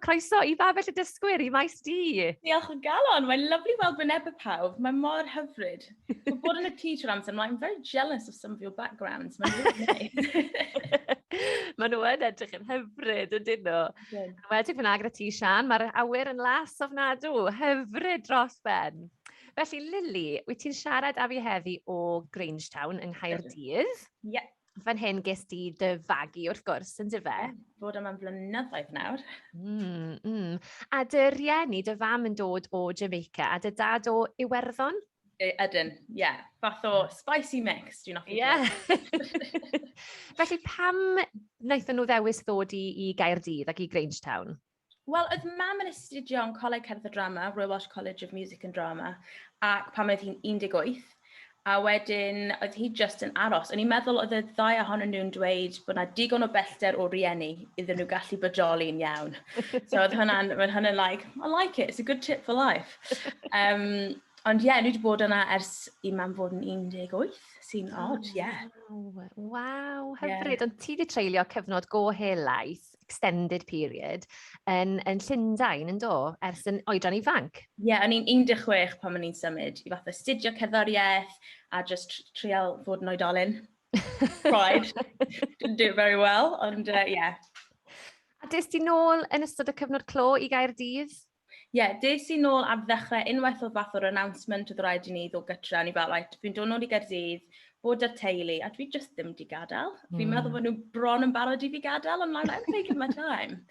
croeso i babell y dysgwyr, i maes di. Diolch o galon, mae'n lyflu weld wynebau pawb, mae'n mor hyfryd. Mae bod yn y tŷ trwy'r amser, I'm very jealous of some of your backgrounds, mae'n really nice. Maen nhw yn edrych yn hyfryd, ydyn nhw. Wedi fyna gyda ti, Sian, mae'r awyr yn las ofnadw, hyfryd dros ben. Felly, Lily, wyt ti'n siarad â fi heddi o Grangetown yng Nghaerdydd? Ie. Fan hyn ges di dy fagu wrth gwrs, yn dyfe? Bod yma'n flynyddoedd nawr. A dy rieni, dy fam yn dod o Jamaica, a dy dad o Iwerddon? Ydyn, ie. Fath o spicy mix, dwi'n offi. Ie. Felly, pam wnaethon nhw ddewis ddod i Gaerdydd ac i Grangetown? Wel, oedd mam yn astudio yn Coleg Cerdd a Drama, Royal Welsh College of Music and Drama, ac pam oedd hi'n 18, a wedyn oedd hi just yn aros. O'n i'n meddwl oedd y ddau ohonyn nhw'n dweud bod yna digon o bellter o rieni iddyn nhw gallu bodoli'n iawn. So oedd hwnna'n like, I like it, it's a good tip for life. Ond ie, nhw wedi bod yna ers i mam fod yn 18, sy'n odd, ie. Waw, hyfryd. Ond ti wedi treulio cyfnod go helaeth, extended period, yn Llundain, yn do, ers yn oedran ifanc? Ie, o'n i'n 16 pan o'n i'n symud i fath o astudio cerddoriaeth a just trial fod yn oedolyn. Tried. Didn't do it very well, ond ie. A des ti nôl yn ystod y cyfnod clo i Gaerdydd? Ie, des i nôl ar ddechrau unwaith o fath o'r announcement oedd rhaid i ni ddod gytra. Ni fel, right, fi'n dod nôl i Gaerdydd, bod ar teulu, a dwi just ddim di gadael. Fi'n meddwl bod nhw bron yn barod i fi gadael, ond I'm taking my time.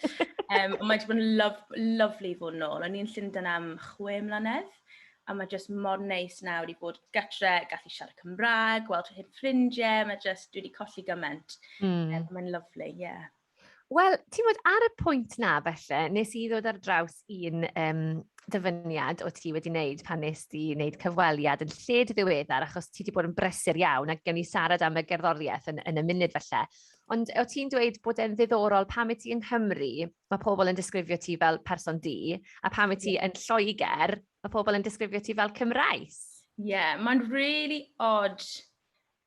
Ond mae wedi bod yn lyflu fod nôl. O'n i'n Llundain am 6 mlynedd, a mae just mor neis nawr i bod gytre, gallu siarad Cymraeg, gweld hyn ffrindiau, dwi wedi colli gymaint. Mae'n lyflu, ie. Yeah. Wel, ti'n bod ar y pwynt na, felly, nes i ddod ar draws un dyfyniad o ti wedi wneud pan nes ti wneud cyfweliad yn lled ddiweddar, achos ti wedi bod yn brysur iawn, ac gen i siarad am y gerddoriaeth yn y munud felly. Ond o ti'n dweud bod e'n ddiddorol pam y ti yng Nghymru, mae pobl yn disgrifio ti fel person di, a pam y ti yn Lloegr, mae pobl yn disgrifio ti fel Cymraes. Ie, mae'n really odd.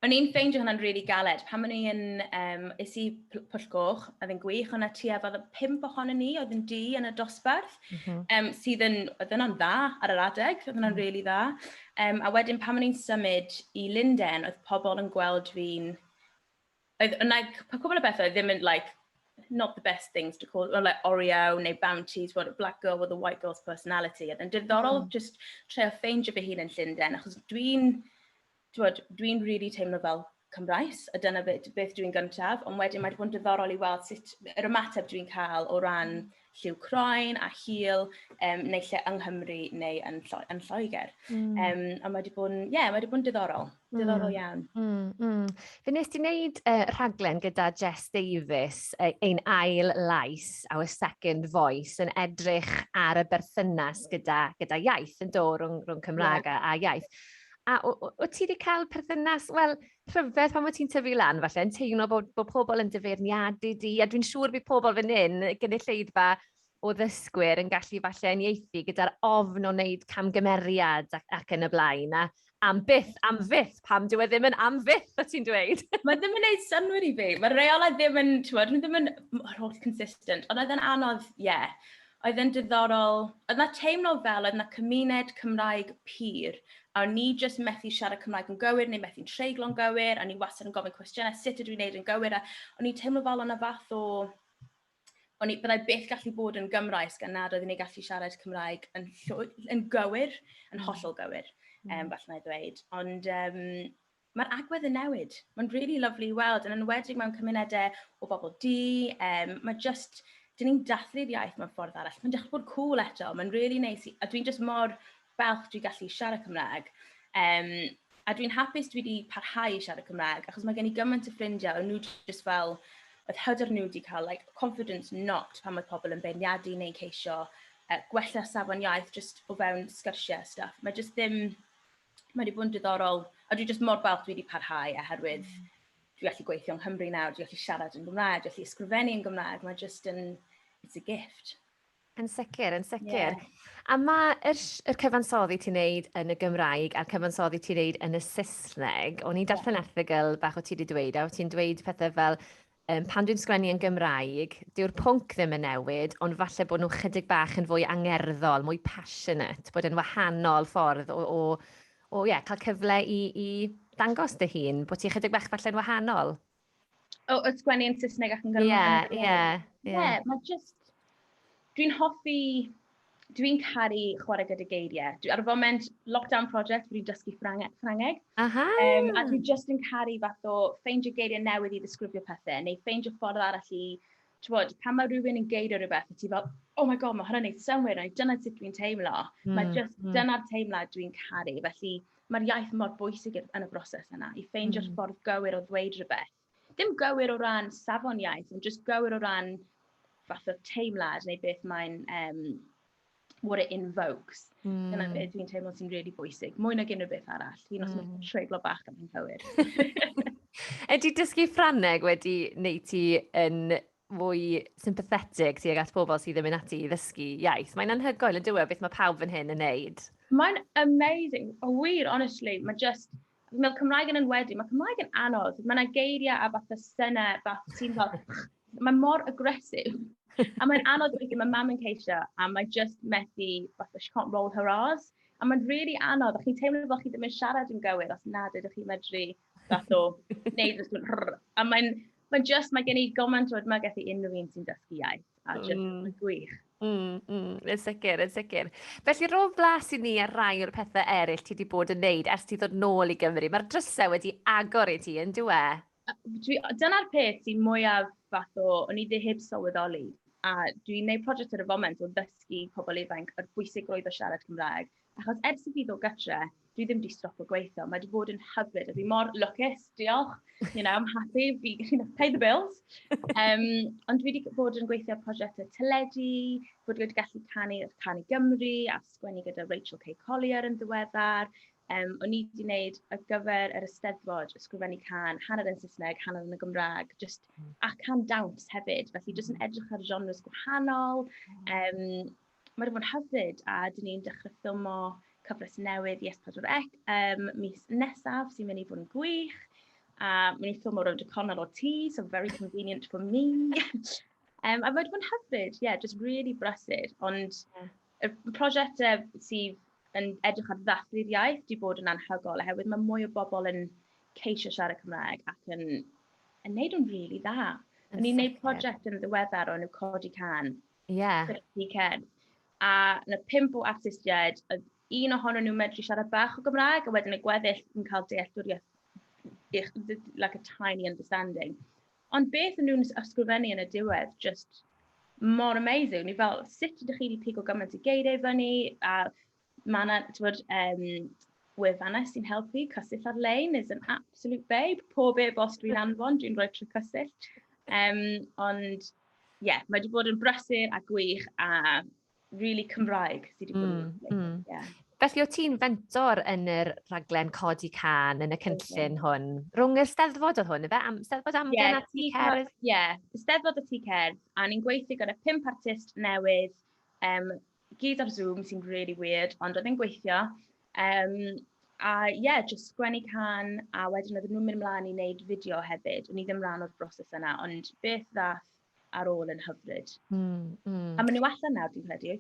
O'n i'n ffeindio hwnna'n really galed. Pan o'n i'n is i Pwllgoch, oedd yn gwych, o'na tua fod 5 ohonyn ni, oedd yn di yn y dosbarth, sydd oedd yna'n dda ar yr adeg, oedd yna'n really dda. A wedyn pan o'n i'n symud i Llundain, oedd pobl yn gweld fi'n... Pa cwbl o bethau ddim yn, like, not the best things to call, like Oreo neu Bounties, what a black girl with a white girl's personality. Oedd yn diddorol just trio ffeindio fy hun yn Llundain, achos dwi'n really teimlo fel Cymraes, a dyna beth dwi'n gyntaf, ond wedyn mae wedi bod yn diddorol i weld sut yr ymateb dwi'n cael o ran lliw croen a hil, neu lle yng Nghymru neu yn Lloegr. A mae wedi bod yn diddorol iawn. Fe nes ti wneud rhaglen gyda Jess Davies, ein ail lais, our second voice, yn edrych ar y berthynas gyda iaith, yn do, rhwng Cymraeg a iaith. A o ti wedi cael perthynas, wel, rhyfedd pan wyt ti'n tyfu lan, falle, yn teimlo bod pobl yn dyfeirniadu di, a dwi'n siŵr bydd pobl fan hyn, gynulleidfa o ddysgwyr yn gallu falle uniaethu gyda'r ofn o wneud camgymeriad ac yn y blaen, a am fyth, pam dyw e ddim yn am fyth, o ti'n dweud? Mae ddim yn gwneud synwyr i fi. Mae'r reolau ddim yn holl consistent, ond oedd yn anodd, ie. Oedd yn diddorol, oedd na teimlo fel, oedd na cymuned Cymraeg pur, a ni jyst methu siarad Cymraeg yn gywir, neu methu'n treiglo'n gywir, a ni wastad yn gofyn cwestiynau, sut ydw i'n gwneud yn gywir, a o'n i'n teimlo fel yna fath o... Byddai byth gallu bod yn Gymraes gan nad oedd ni gallu siarad Cymraeg yn gywir, yn hollol gywir, falle na i ddweud. Ond mae'r agwedd yn newid. Mae'n really lovely i weld, yn enwedig mewn cymunedau o bobl di, mae just... Dyn ni'n dathlu'r iaith mewn ffordd arall. Mae'n dechrau bod cool eto, mae'n really neis, a dwi'n just mor falch dwi'n gallu siarad Cymraeg. A dwi'n hapus dwi wedi parhau i siarad Cymraeg, achos mae gen i gymaint o ffrindiau, a nhw just fel, oedd hyder nhw wedi cael confidence knocked pan oedd pobl yn beirniadu neu ceisio gwella safon iaith just o fewn sgyrsiau stuff. Mae just ddim, mae wedi bod yn diddorol, a dwi'n just mor falch dwi wedi parhau oherwydd dwi gallu gweithio yng Nghymru nawr, dwi gallu siarad yn Gymraeg, dwi gallu ysgrifennu yn Gymraeg, mae just yn, it's a gift. Yn sicr. Yeah. A mae'r cyfansoddi ti'n neud yn y Gymraeg a'r cyfansoddi ti'n neud yn y Saesneg, o'n i'n darllen erthygl bach o ti wedi dweud, a o ti'n dweud pethau fel pan dwi'n sgwennu yn Gymraeg, dyw'r pwnc ddim yn newid, ond falle bod nhw chydig bach yn fwy angerddol, mwy passionate, bod yn wahanol ffordd o cael cyfle i dangos dy hun, bod ti chydig bach falle'n wahanol. O, sgwennu yn Saesneg ac yn Ie. mae just... Dwi'n caru chwarae gyda geiriau. Ar y foment, lockdown project, fi'n dysgu Ffrangeg. Aha! A dwi just yn caru fath o ffeindio geiriau newydd i ddisgrifio pethau, neu ffeindio ffordd arall i, pan mae rhywun yn geirio rhywbeth, ti fel, oh my god, mae hwnna'n neud synwyr, a dyna sut dwi'n teimlo. Mae just dyna'r teimlad dwi'n caru, felly mae'r iaith mor bwysig yn y broses yna, i ffeindio'r ffordd gywir o ddweud rhywbeth. Dim gywir o ran safon iaith, ond just gywir o ran fath o teimlad, neu beth mae'n... what it invokes. Dyna beth dwi'n teimlo sy'n really bwysig. Mwy nag unrhyw beth arall. Dwi'n os mae'n treiglo bach am yn cywir. Ydy dysgu Ffrangeg wedi wneud ti yn fwy sympathetig tuag at bobl sydd ddim yn ati i ddysgu iaith? Mae'n anhygoel yn dywe beth mae pawb yn hyn yn neud. Mae'n amazing. O wir, honestly. Mae just... Mae'r Cymraeg yn enwedig. Mae Cymraeg yn anodd. Mae yna geiriau a fath o synau, fath sy'n fel... Mae mor agresif. A mae'n anodd weithio, mae mam yn ceisio, a mae just methu, fatha, she can't roll her R's. A mae'n really anodd, a chi'n teimlo fel chi ddim yn siarad yn gywir, os nad ydych chi'n medru, fath o, neud a mae gen i goment o edmygeth i unrhyw un sy'n dysgu iaith, a just yn gwych. Yn sicr. Felly, roedd blas i ni ar rai o'r pethau eraill ti wedi bod yn neud ers ti ddod nôl i Gymru. Mae'r drysau wedi agor i ti, yn dwe? Dyna'r peth sy'n mwyaf fath o, o'n i ddim heb sylweddoli. A dwi'n gwneud prosiect ar y foment o ddysgu pobl ifanc yr bwysigrwydd o siarad Cymraeg. Achos ers i fi ddod gytre, dwi ddim wedi stopo gweithio. Mae wedi bod yn hyfryd. A fi mor lwcus, diolch. I'm happy, pay the bills. Ond dwi wedi bod yn gweithio prosiect y teledu, bod wedi gallu canu Gymru, a sgwennu gyda Rachel K. Collier yn ddiweddar. O'n i wedi gwneud ar gyfer yr Eisteddfod, ysgrifennu can, hanner yn Saesneg, hanner yn y Gymraeg, just a can dawns hefyd, felly jyst yn edrych ar genres gwahanol. Mae wedi bod yn hyfryd, a dyn ni'n dechrau ffilmo cyfres newydd i S4C mis nesaf sy'n mynd i fod yn gwych. A mynd i ffilmo rownd y cornel o tŷ, so very convenient for me. A mae wedi bod yn hyfryd, just really brysur. Ond y prosiect sydd yn edrych ar ddathlu'r iaith, di bod yn anhygol, oherwydd mae mwy o bobl yn ceisio siarad Cymraeg ac yn neud yn really dda. O'n i'n neud prosiect yn ddiweddar o'n nhw codi can. A yna 5 o artistiaid, un ohonyn nhw medru siarad bach o Gymraeg, a wedyn y gweddill yn cael dealltwriaeth, like a tiny understanding. Ond beth yn nhw'n ysgrifennu yn y diwedd, just mor amazing. Ni fel, sut ydych chi wedi pigo gymaint i geiriau fyny, a mae yna, wefannau sy'n helpu, cysyll ar-lein is an absolute babe. Pob e-bost dwi'n anfon, dwi'n rhoi trwy cysyll. Ond, mae wedi bod yn brysur a gwych a really Cymraeg sydd wedi bod yn Felly, o ti'n fentor yn yr rhaglen Codi Can yn y cynllun hwn? Rhwng yr Eisteddfod oedd hwn, efe? Eisteddfod AmGen a Tŷ Cerdd? Eisteddfod a Tŷ Cerdd, a ni'n gweithio gyda 5 artist newydd, gyd ar Zoom sy'n really weird, ond oedd e'n gweithio. Just sgwennu can, a wedyn oedd nhw'n mynd ymlaen i wneud fideo hefyd. O'n i ddim rhan o'r broses yna, ond beth ddath ar ôl yn hyfryd. A maen nhw allan nawr, dwi'n credu.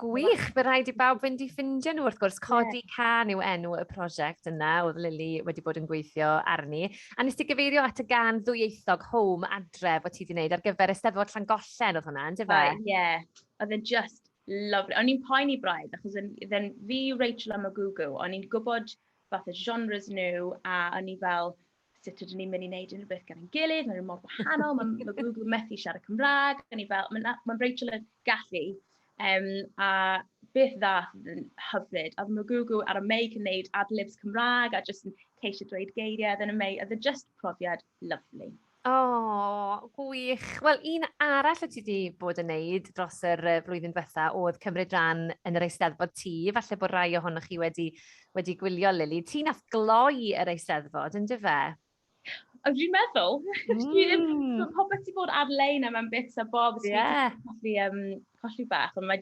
Gwych! Bydd rhaid i bawb fynd i ffindio nhw, wrth gwrs. Codi Can yw enw y prosiect yna, oedd Lily wedi bod yn gweithio arni. A nes ti gyfeirio at y gan ddwyieithog home adref o ti wedi gwneud ar gyfer Eisteddfod Llangollen oedd hwnna, yn dyfa? Oedd e'n just lovely. O'n i'n poeni braidd, achos fi, Rachel a Magugu, o'n i'n gwybod fath o genres nhw, a o'n i fel, sut ydyn ni'n mynd i wneud unrhyw beth gan ein gilydd, mae'n mor wahanol, mae Magugu methu siarad Cymraeg, o'n i fel, mae Rachel yn gallu, a beth ddath yn hyfryd, a Magugu ar y meic yn wneud ad-libs Cymraeg, a jyst yn ceisio dweud geiriau, oedd e just profiad lovely. Gwych. Wel, un arall o ti wedi bod yn neud dros yr flwyddyn diwetha oedd cymryd ran yn yr Eisteddfod Tŷ. Falle bod rai ohonoch chi wedi gwylio, Lily. Ti nath gloi yr Eisteddfod, yn dyfe? Dwi'n meddwl. Popeth ti bod ar-lein am bits a bobs. Colli bach, ond mae'r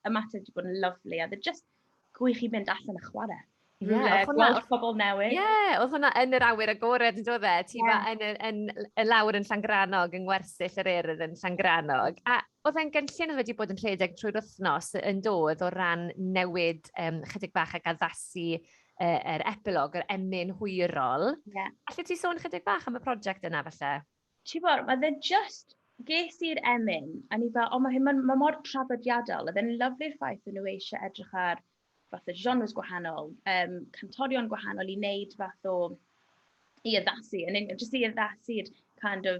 ymateb wedi bod yn lyflu. A just gwych i mynd allan a chwarae. rhywle, gweld pobl newydd. Ie, oedd hwnna yn yr awyr agored yn dod e, ti yn y lawr yn Llangranog, yng Ngwersyll yr Urdd yn Llangranog. A oedd e'n gynllun oedd wedi bod yn rhedeg trwy'r wythnos yn dod o ran newid chydig bach ag addasu yr epilog, yr emyn hwyrol. Allet ti sôn chydig bach am y prosiect yna falle? Ti'n bod, mae fe just ges i'r emyn, a ni fel, mae mor traddodiadol, oedd e'n lyflu'r ffaith yn nhw eisiau edrych ar fath o genres gwahanol, cantorion gwahanol i wneud fath o i addasu, jyst i addasu'r kind of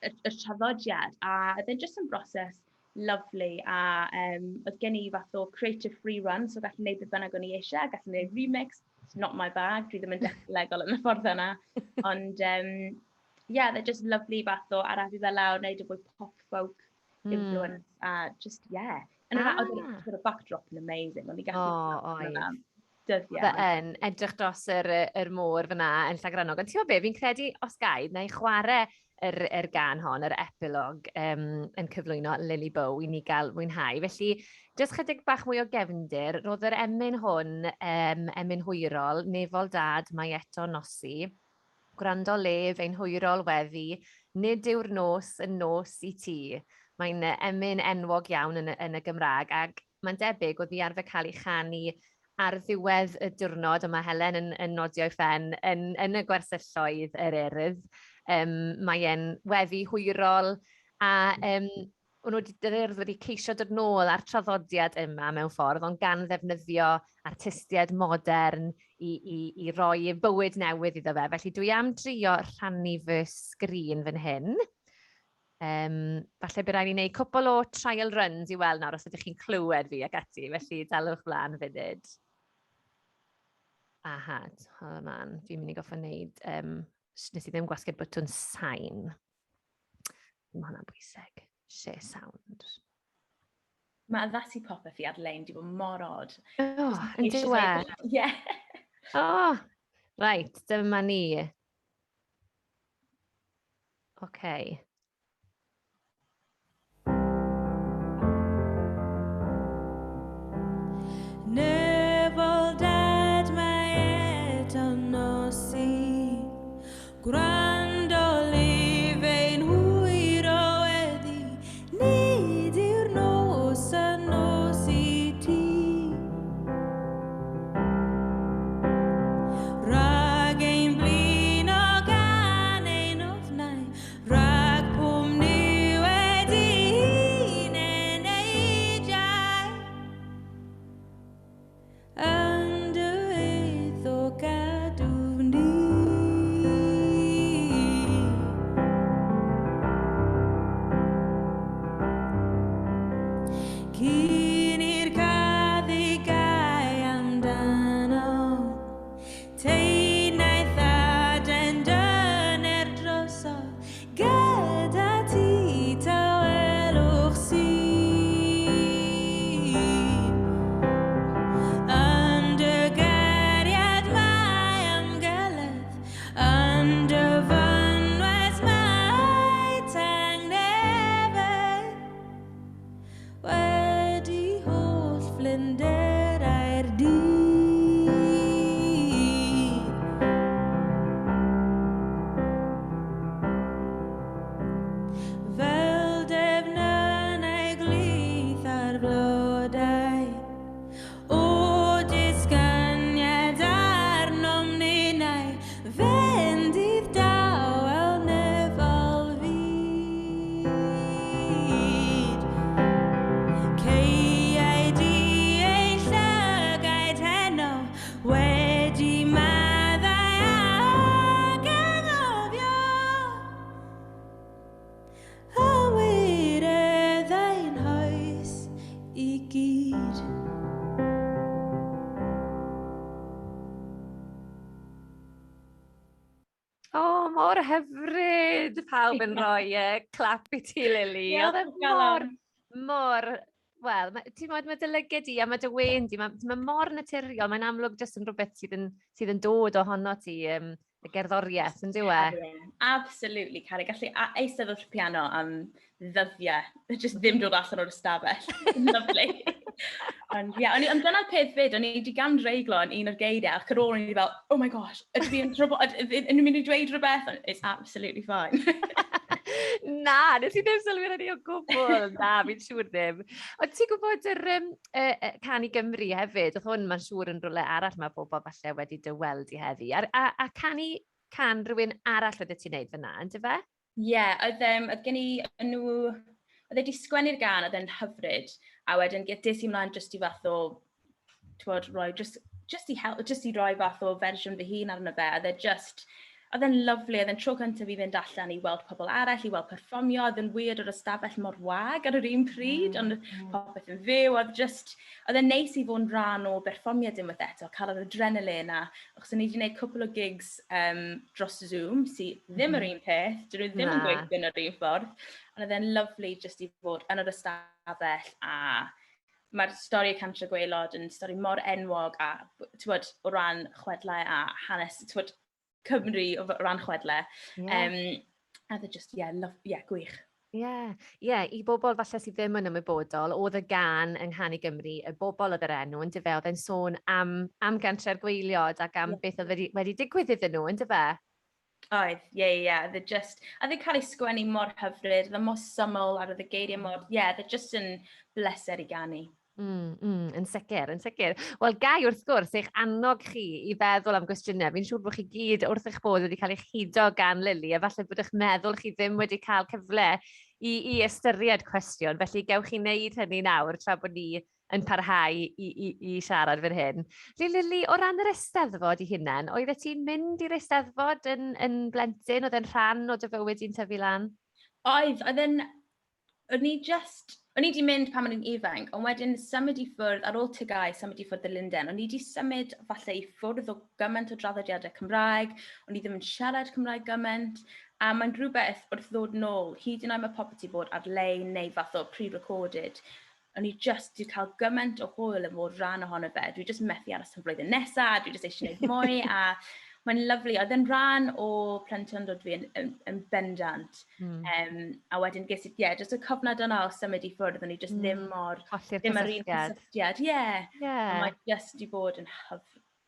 y traddodiad, a oedd e'n just yn broses lyflu, a oedd gen i fath o creative free run, so gallu gwneud beth bynnag o'n i eisiau, gallu gwneud remix, it's not my bag, dwi ddim yn dechnegol yn y ffordd yna, ond they're just lovely fath o arafu fel lawr, wneud y fwy pop-folk influence, a just, And oedd y backdrop yn amazing, ond i gallu dyddiau. Fe yn edrych dros yr môr fyna yn Llangranog. Ond ti'n meddwl be, fi'n credu os gaid, neu chwarae yr gan hon, yr epilog yn cyflwyno Lily Beau i ni gael mwynhau. Felly, jyst chydig bach mwy o gefndir, roedd yr emyn hwn, emyn hwyrol, nefol dad, mae eto nosi, gwrando lef ein hwyrol weddi, nid yw'r nos yn nos i ti. Mae'n emyn enwog iawn yn y Gymraeg, ac mae'n debyg oedd hi arfer cael ei chanu ar ddiwedd y diwrnod, yma Helen yn nodio ei ffen, yn y gwersylloedd yr Urdd. Mae'n weddi hwyrol, a yr Urdd wedi ceisio dod nôl ar traddodiad yma mewn ffordd, ond gan ddefnyddio artistiaid modern i roi bywyd newydd iddo fe. Felly dwi am drio rhannu fy sgrin fan hyn. Falle bydd rhaid i wneud cwpl o trial runs i weld nawr os ydych chi'n clywed fi ac ati, felly dalwch flaen funud. Aha, hold man, fi'n mynd i goffa wneud, nes i ddim gwasgu'r bwtwn sign. Mae hwnna'n bwysig. Share sound. Mae addasu popeth i AR-LEIN di bod mor od. Yn diwedd. Ie. Right, dyma ni. Okay. Nefol dad mae eto nosi, gwrando lif ein hwyro weddi, nid yw'r nos yn nos i ti. Rhag ein blin o gan ein ofnau, rhag pwm ni wedi hun yn eidiau. And dy o gadw ni. Cyn i'r caddigau amdano, teinaeth aden dyner drosodd, gyda ti tawelwch sy'n. Yn dy geriad mae amgeledd, yn dy fynwes mae tangnefedd, wedi holl flinder a'r dydd. Fel defnynnau glith ar flodau, o disgyniad arnom ninnau, fendydd dawel nefol fyd. Ceiau di ein llygaid heno, wedi maddau ag anghofio, a wireddau'n hoes i gyd. Mor hyfryd, pawb yn rhoi clap i ti, Lily. Oedd e mor, wel, ti'n modd, mae dy lygyd i a mae dy wen di, mae mor naturiol, mae'n amlwg jyst yn rhywbeth sydd yn dod ohono ti. y gerddoriaeth, yn dywe? Absolutely, Cari. Gallu eistedd wrth y piano am ddyddiau. Just ddim dod allan o'r ystafell. Lovely. Ond ie, ond dyna'r peth fyd, o'n i wedi gan dreiglo yn un o'r geiriau, ac ar ôl o'n i wedi fel, oh my gosh, ydw i'n mynd i dweud rhywbeth? It's absolutely fine. Na, nes i ddim sylwi hynny o gwbl. Na, fi'n siŵr ddim. Ond ti'n gwybod yr Can i Gymru hefyd? Oedd hwn, mae'n siŵr yn rhywle arall mae bobl falle wedi dyweld i heddi. A can rhywun arall wedi ti'n neud fyna, yn dyfe? Ie, oedd gen i nhw... Oedd wedi sgwennu'r gan, oedd e'n hyfryd, a wedyn des i mlaen jyst i fath o, roi, just i roi fath o fersiwn fy hun arno fe, oedd e'n lyflu, oedd e'n tro cyntaf i fynd allan i weld pobl arall, i weld perfformio, oedd e'n weird o'r ystafell mor wag ar yr un pryd, ond popeth yn fyw, oedd e'n neis i fod yn rhan o berfformiad unwaith eto, cael yr adrenalin a, achos o'n i wedi gwneud cwpl o gigs dros Zoom, sy'n ddim yr un peth, dyn nhw ddim yn gweithio yn yr un ffordd, ond oedd e'n lyflu jyst i fod yn yr ystafell a mae'r stori y Cantref Gwaelod yn stori mor enwog a, o ran chwedlau a hanes, Cymru o ran chwedlau. A dde just, gwych. Ie, i bobl falle sydd ddim yn ymwybodol, oedd y gan yng Nghan i Gymru, y bobl oedd yr enw, yn dyfe, oedd e'n sôn am Gantref Gwaelod ac am beth oedd wedi digwydd iddyn nhw, yn dyfe? Oedd, dde just, a dde cael ei sgwennu mor hyfryd, dde mor syml, a dde geiriau mor, dde just yn bleser i ganu. Yn sicr, yn sicr. Wel, gai wrth gwrs eich annog chi i feddwl am gwestiynau. Fi'n siŵr bod chi gyd wrth eich bod wedi cael eich hudo gan Lili, a falle bod eich meddwl chi ddim wedi cael cyfle i ystyried cwestiwn. Felly gewch chi wneud hynny nawr tra bod ni yn parhau i siarad fan hyn. Lili, o ran yr Eisteddfod i hunain, oedd ti'n mynd i'r Eisteddfod yn blentyn? Oedd e'n rhan o dy fywyd i'n tyfu lan? Oedd o'n i wedi mynd pan o'n i'n ifanc, ond wedyn symud i ffwrdd, ar ôl tygau symud i ffwrdd y Lundain, o'n i wedi symud falle i ffwrdd o gymaint o draddodiadau Cymraeg, o'n i ddim yn siarad Cymraeg gymaint, a mae'n rhywbeth wrth ddod nôl, hyd yn oed mae popeth wedi bod ar-lein neu fath o pre-recorded, o'n i just wedi cael gymaint o hwyl yn fod rhan ohono fe, dwi just methu aros yn flwyddyn nesaf, dwi just eisiau gwneud mwy, a mae'n lyflu. Oedd e'n rhan o plentyndod fi yn bendant. A wedyn ges i, just y cofnod yna o symud i ffwrdd, o'n i just ddim mor... Colli'r cysylltiad. Mae just wedi bod yn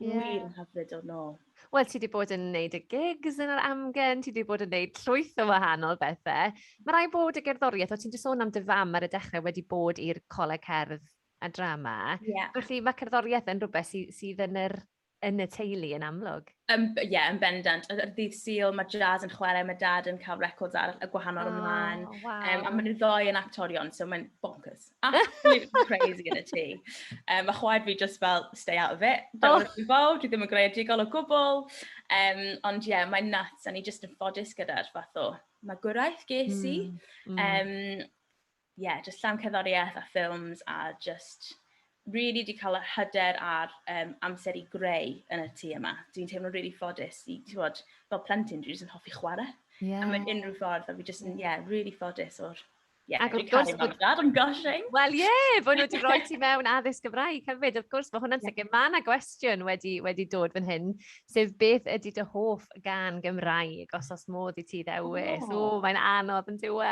wir yn hyfryd o nôl. Wel, ti wedi bod yn gwneud y gigs yn yr AmGen, ti wedi bod yn gwneud llwyth o wahanol bethau. Mae rai bod y gerddoriaeth, o ti'n di sôn am dy fam ar y dechrau wedi bod i'r coleg cerdd a drama. Felly mae cerddoriaeth yn rhywbeth sydd yn y teulu yn amlwg. Yn bendant. Yr ddydd Sul, mae jazz yn chwarae, mae dad yn cael records ar y gwahanol ymlaen. A maen nhw ddoi yn actorion, so mae'n bonkers. Absolutely crazy yn y tŷ. Mae chwaer fi just fel, stay out of it. Don't want to be involved, dwi ddim yn greadigol o gwbl. Ond mae'n nuts, a ni just yn ffodus gyda'r fath o magwraeth ges i. Just llawn cerddoriaeth a ffilms a just... really di cael y hyder ar amser i greu yn y tŷ yma. Dwi'n teimlo'n really ffodus i, fel plentyn, dwi'n yn hoffi chwarae. A mae'n unrhyw ffordd, a fi just yn, really ffodus o'r... Dwi'n cael ei mam dad, I'm gushing. Wel, bod nhw wedi rhoi ti mewn addysg Gymraeg hefyd. Wrth gwrs, mae hwnna'n sicr. Mae yna gwestiwn wedi dod fan hyn, sef beth ydy dy hoff gan Gymraeg os modd i ti ddewis. Mae'n anodd yn diwe.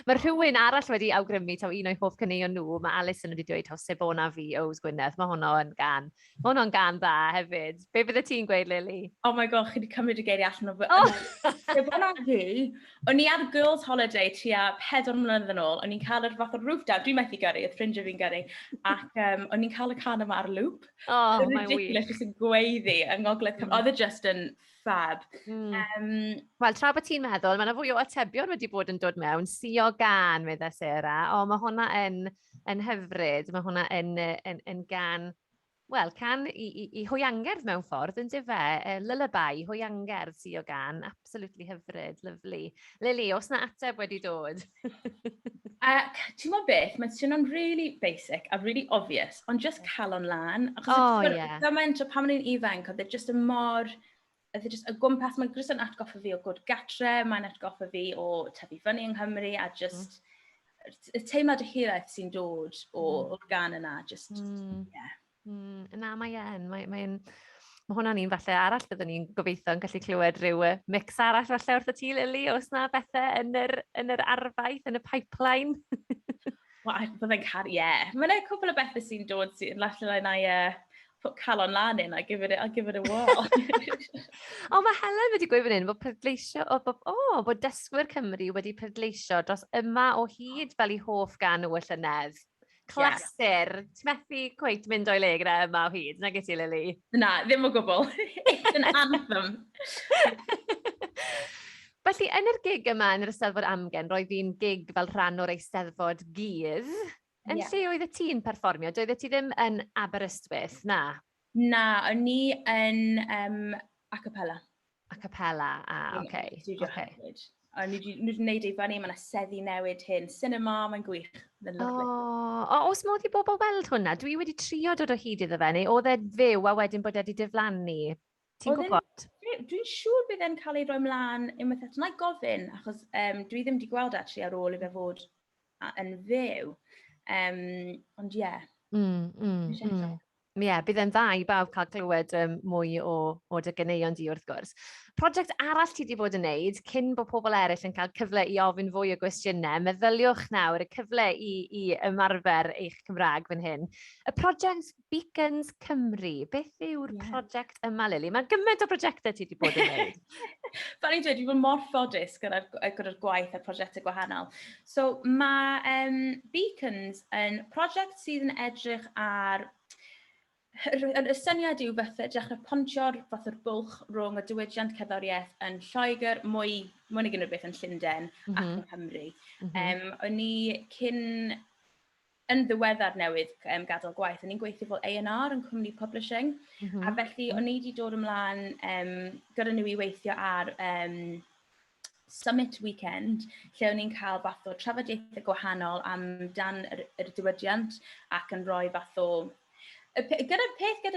Mae rhywun arall wedi awgrymu taw un o'i hoff cyneuon nhw. Mae Alison wedi dweud taw Sebona fi Ows Gwynedd. Mae hwnna'n gan. Mae hwnna'n gan dda hefyd. Be bydde ti'n gweud, Lili? Oh my god, chi wedi cymryd y geiriau allan o... Sebona fi, o'n i ar girls' holiday tua 4 mlynedd yn ôl, o'n i'n cael yr fath o roof down, dwi'n methu gyrru, oedd ffrindiau fi'n gyrru, ac o'n i'n cael y can yma ar loop. Mae'n wych. Ridiculous, jyst yn gweiddi yng Ngogledd Cymru. Oedd e just yn fab. Wel, tra bod ti'n meddwl, mae yna fwy o atebion wedi bod yn dod mewn, sio gan, medda Sarah, mae hwnna yn hyfryd, mae hwnna yn gan... Wel, can i hwyangerdd mewn ffordd, yn dyfe, lullaby, hwyangerdd sy'n o gan, absolutely hyfryd, lyflu. Lili, os na ateb wedi dod? Ti'n gwybod beth, mae'n swnio'n really basic a really obvious, ond just cael o'n lan. Gymaint o pan mae'n ifanc, oedd e just y mor... Oedd e just y gwmpas, mae'n just yn atgoffa fi o god gatre, mae'n atgoffa fi o tyfu fyny yng Nghymru, a just y teimlad y hiraeth sy'n dod o'r gan yna, just, Na, mae'n... Mae hwnna'n un falle arall byddwn ni'n gobeithio yn gallu clywed rhyw mix arall falle wrth y ti, Lily, os na bethau yn yr arfaith, yn y pipeline. Wel, byddai'n cael, Mae'n ein cwbl o bethau sy'n dod sy'n allan yna put calon lan in, I'll give it a whirl. O, mae Helen wedi gweud fan hyn bod pleidleisio, bod dysgwyr Cymru wedi pleidleisio dros yma o hyd fel ei hoff gan o y llynedd. Clasur. Ti'n methu cweith mynd o'i le gyda yma o hyd, nag ti, Lily? Na, ddim o gwbl. It's an anthem. Felly, yn yr gig yma yn yr Eisteddfod AmGen, roedd hi'n gig fel rhan o'r Eisteddfod gydd. Yn lle oedd y ti'n perfformio? Doedd ti ddim yn Aberystwyth, na? Na, o'n ni yn a cappella. A cappella, oce. Studio Hopwood. A ni wedi gwneud ei fyny, mae yna seddi newid hyn, cinema, mae'n gwych. Os modd i bobl weld hwnna, dwi wedi trio dod o hyd iddo fe, neu oedd e fyw a wedyn bod wedi diflannu? Ti'n gwybod? Dwi'n siŵr bydd e'n cael ei roi mlaen unwaith eto. Na i gofyn, achos dwi ddim wedi gweld ar ôl i fe fod yn fyw. Ond ie. Bydd e'n dda i bawb cael clywed mwy o dy ganeuon di wrth gwrs. Prosiect arall ti wedi bod yn neud, cyn bod pobl eraill yn cael cyfle i ofyn fwy o gwestiynau, meddyliwch nawr y cyfle i ymarfer eich Cymraeg fan hyn. Y prosiect Beacons Cymru, beth yw'r prosiect yma, Lily? Mae gymaint o prosiectau ti wedi bod yn neud. Fan i'n dweud, dwi'n bod mor ffodus gyda'r gwaith a prosiectau gwahanol. So mae Beacons yn prosiect sydd yn edrych ar y syniad yw fath dechrau pontio'r fath o'r bwlch rhwng y diwydiant cerddoriaeth yn Lloegr, mwy na gynnu'r beth yn Llundain ac yn Cymru. O'n ni cyn yn ddiweddar newydd gadael gwaith, o'n i'n gweithio fel A&R yn cwmni publishing, a felly o'n i wedi dod ymlaen gyda nhw i weithio ar Summit Weekend, lle o'n i'n cael fath o trafodaethau gwahanol am dan yr diwydiant ac yn rhoi fath o gyda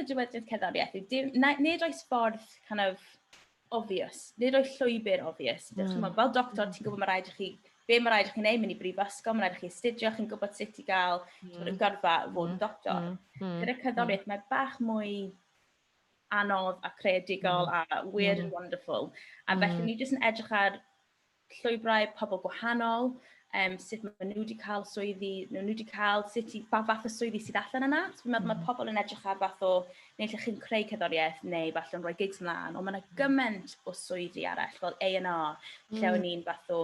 diwydiant cerddoriaeth, nid oes ffordd kind of obvious, nid oes llwybr obvious. Fel doctor, ti'n gwybod mae rhaid i chi wneud, mynd i brifysgol, mae rhaid i chi astudio, chi'n gwybod sut i gael gyrfa fod yn doctor. Gyda cerddoriaeth, mae bach mwy anodd a creadigol a weird and wonderful. A felly ni jyst yn edrych ar llwybrau pobl gwahanol, sut maen nhw wedi cael swyddi, ba fath o swyddi sydd allan yna. Mae pobl yn edrych ar fath o, neu lle chi'n creu cerddoriaeth, neu fath o'n rhoi gigs mlaen, ond mae yna gymaint o swyddi arall, fel A&R, lle o'n ni'n fath o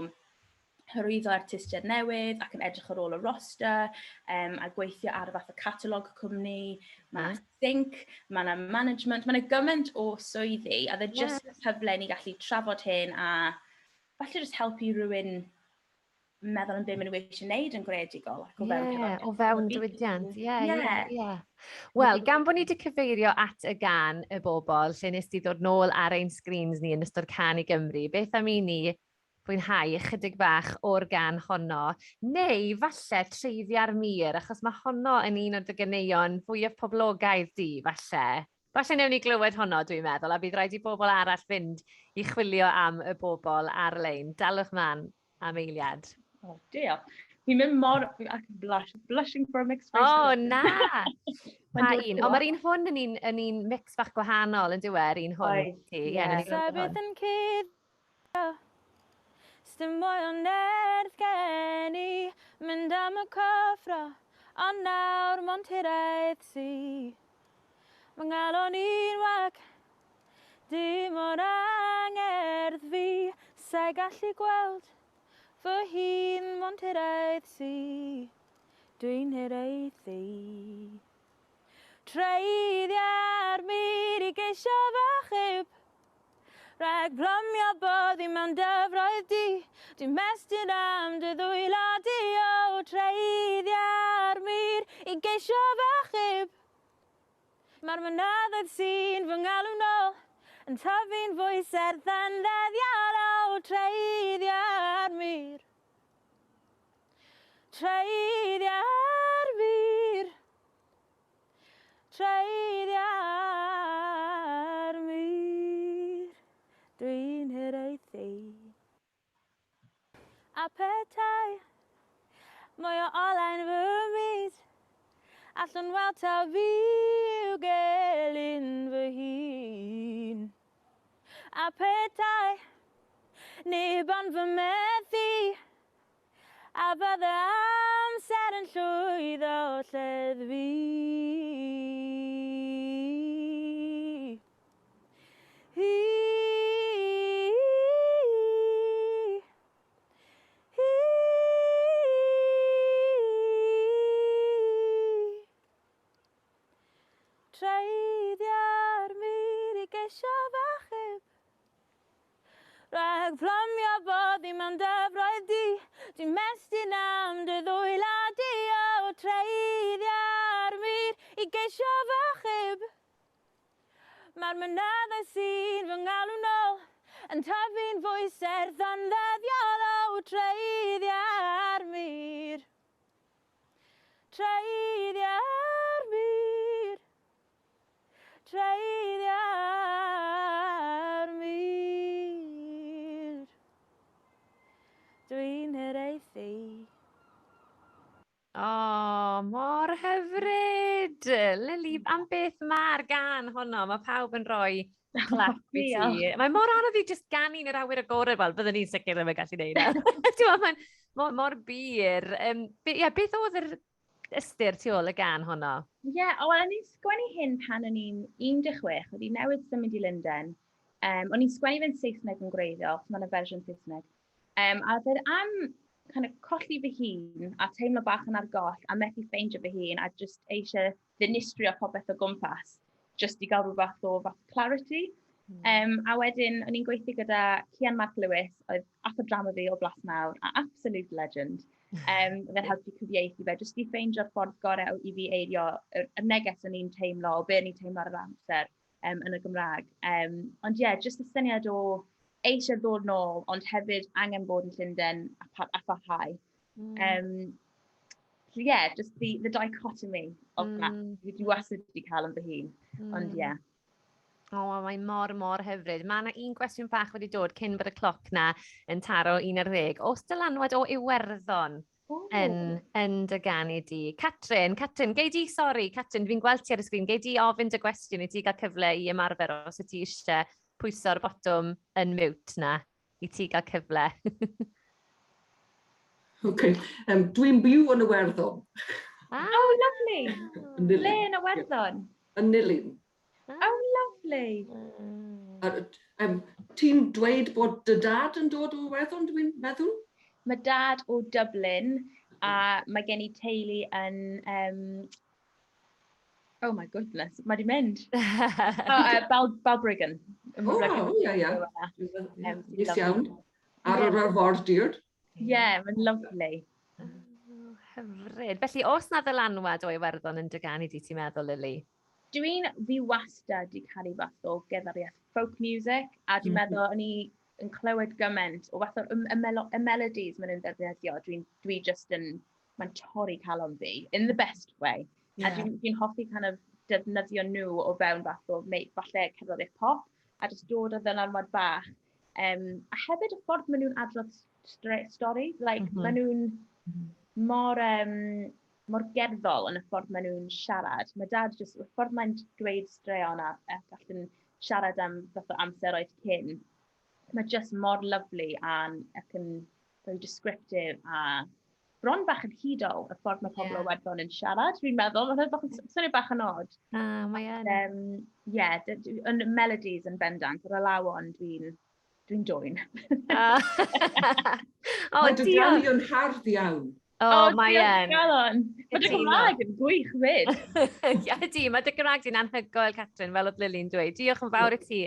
hyrwyddo artistiaid newydd ac yn edrych ar ôl y roster, a gweithio ar fath o catalog cwmni, mae sync, mae yna management, mae yna gymaint o swyddi, a dde jyst cyfle ni gallu trafod hyn a falle jyst helpu rhywun meddwl yn beth maen nhw eisiau gwneud yn greadigol. O fewn diwydiant, Wel, gan bod ni wedi cyfeirio at y gan y bobl, lle nes ti ddod nôl ar ein screens ni yn ystod Can i Gymru, beth am i ni fwynhau ychydig bach o'r gan honno, neu falle treiddi ar mir, achos mae honno yn un o'r dy ganeuon fwyaf poblogaidd di, falle. Falle newn ni glywed honno, dwi'n meddwl, a bydd rhaid i bobl arall fynd i chwilio am y bobl AR-LEIN. Dalwch man am eiliad. O, diolch. Fi'n mynd mor... blushing for a mixed race. O, na! Pa un? O, mae'r un hwn yn un mix bach gwahanol, yn diwer, un hwn. Sefydd yn cyddio, stym mwy o nerth gen i, mynd am y cyffro, ond nawr mond hiraeth si. Mae ngalon i'n wag, dim o'r angerdd fi, sa'i gallu gweld, fy hun mond hiraeth si, dwi'n hiraithi. Treiddi ar mir i geisio fachub, rhag plymio boddi mewn dyfroedd di, dwi'n mestyn am dy ddwylo di, o treiddi ar mir i geisio fachub. Mae'r mynyddoedd sy'n fy ngalw nôl, yn tyfu'n fwy serth yn ddeddiol, o treiddi ar mir. Treiddi ar mir. Treiddi ar mir. Dwi'n hiraithi. A petai, mwy o ola'n fy myd, allwn weld ta fi yw gelyn fy hun. A petai, neb ond fy methu, a bydde amser yn llwyddo lleddfu. Treiddiau'r mir I geisio fachub, rhag plymio bod I mewn dyfroedd di, dwi'n mestyn am dy ddwyla di o treiddiau'r mir I geisio fachub. Mae'r mynyddau sy'n fy ngalw nôl yn tyfu'n fwy serth ond ddyddiol o treiddiau'r mir. Treiddiau'r mir. Treiddiau'r mir. Dwi'n hiraethu. O, mor hyfryd! Lili, am beth mae'r gan honno? Mae pawb yn rhoi clap I ti. Mae mor anodd I just ganu yn yr awyr agored, wel, byddwn ni'n sicr ddim yn gallu neud e. Mae'n mor bir. Beth oedd yr ystyr tu ôl y gan honno? Wel, o'n i'n sgwennu hyn pan o'n i'n 16, oedd I newydd symud I Lundain. O'n i'n sgwennu fe'n Saesneg yn gwreiddiol, mae'n y fersiwn Saesneg. A oedd am kind of colli fy hun a teimlo bach yn argoll a methu ffeindio fy hun a just eisiau ddinistrio popeth o gwmpas just I gael rhywbeth o clarity. A wedyn, o'n i'n gweithio gyda Cian Mark Lewis, oedd athro drama fi o Blasnawr, a absolute legend. Fe'n helpu cyfieithu fe, just I ffeindio'r ffordd gorau I fi eirio y neges o'n i'n teimlo, o be o'n i'n teimlo ar yr amser yn y Gymraeg. Ond just y syniad o eisiau ddod nôl, ond hefyd angen bod yn Llundain a pharhau. Just the dichotomy of that. Dwi wastad wedi cael yn fy hun. Ond O, mae mor hyfryd. Mae yna un cwestiwn bach wedi dod cyn bod y cloc na yn taro 11. Oes dylanwad o Iwerddon yn dy ganu di? Catrin, gei di, Catrin, fi'n gweld ti ar y sgrin, gei di ofyn dy gwestiwn I ti gael cyfle I ymarfer os y ti eisiau pwyso'r botwm yn mute na, I ti gael cyfle. Dwi'n byw yn Iwerddon. Oh, lovely! Le yn Iwerddon? Yn Nilyn. Oh, lovely! Ti'n dweud bod dy dad yn dod o Iwerddon, dwi'n meddwl? Mae dad o Dublin, a mae gen I teulu yn... Oh my goodness, mae di mynd. Balbriggan. Yes iawn. Ar yr arfordir. Mae'n lovely. Hyfryd. Felly, oes na ddylanwad o Iwerddon yn dy ganu di, ti'n meddwl, Lili? Fi wastad di cael ei fath o gerddoriaeth folk music, a dwi'n meddwl o'n i yn clywed gymaint o fath o y melodies maen nhw'n ddefnyddio. Dwi just yn, mae'n torri calon fi, in the best way. A dwi'n hoffi kind of defnyddio nhw o fewn fath o falle cerddoriaeth pop, a just dod o ddylanwad bach. A hefyd y ffordd maen nhw'n adrodd stori, maen nhw'n mor gerddol yn y ffordd maen nhw'n siarad. Mae dad y ffordd mae'n dweud straeon a gallen siarad am fath o amseroedd cyn. Mae just mor lyflu ac yn very descriptive a bron bach yn hudol y ffordd mae pobl o Iwerddon yn siarad. Dwi'n meddwl, mae'n swnio bach yn odd. Mae'n yn melodies yn bendant, yr alawon dwi'n dwyn. Mae dy ganu yn hardd iawn. Mae'n. Mae dy Gymraeg yn gwych fyd. Ydy, mae dy Gymraeg di'n anhygoel, Catrin, fel oedd Lili'n dweud. Diolch yn fawr I ti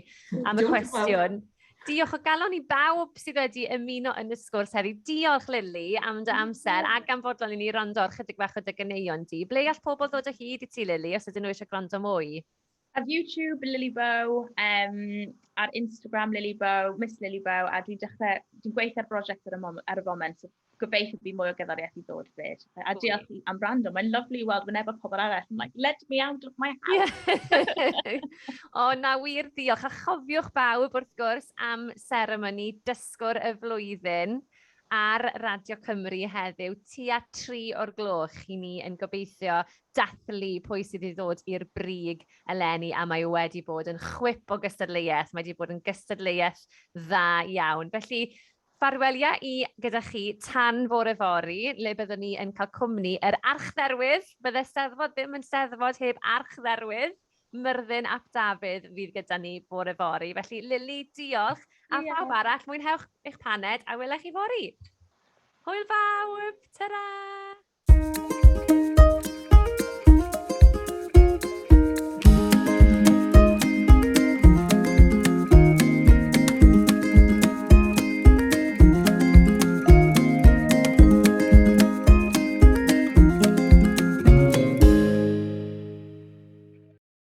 am y cwestiwn. Diolch o galon I bawb sydd wedi ymuno yn y sgwrs heddi. Diolch Lili am dy amser ac am fodlon I ni rondo ar chydig bach o dy ganeuon di. Ble all pobl ddod o hyd I ti Lili os ydyn nhw eisiau gwrando mwy? Ar YouTube, Lily Beau, ar Instagram, Lily Beau, Miss Lily Beau, a dwi'n gweithio ar brosiect ar y foment, so gobeithio fi mwy o gerddoriaeth I ddod fyd. A diolch am brando, mae'n lyflu I weld whenever pobl arall, I'm like, let me out of my house. Na wir diolch, a chofiwch bawb wrth gwrs am seremoni dysgwr y flwyddyn. ar Radio Cymru heddiw tua 3 o'r gloch i ni yn gobeithio dathlu pwy sydd i ddod i'r brig eleni a mae wedi bod yn chwip o gystadleuaeth. Mae wedi bod yn gystadleuaeth dda iawn. Felly, ffarwelia gyda chi tan bore fori, le byddwn ni yn cael cwmni yr archdderwydd. Bydde Steddfod ddim yn Steddfod heb archdderwydd. Myrddin ap Dafydd fydd gyda ni bore fori. Felly, Lili, diolch. A phawb arall, mwynhewch eich paned a welech chi fori. Hwyl fawr, ta-ra!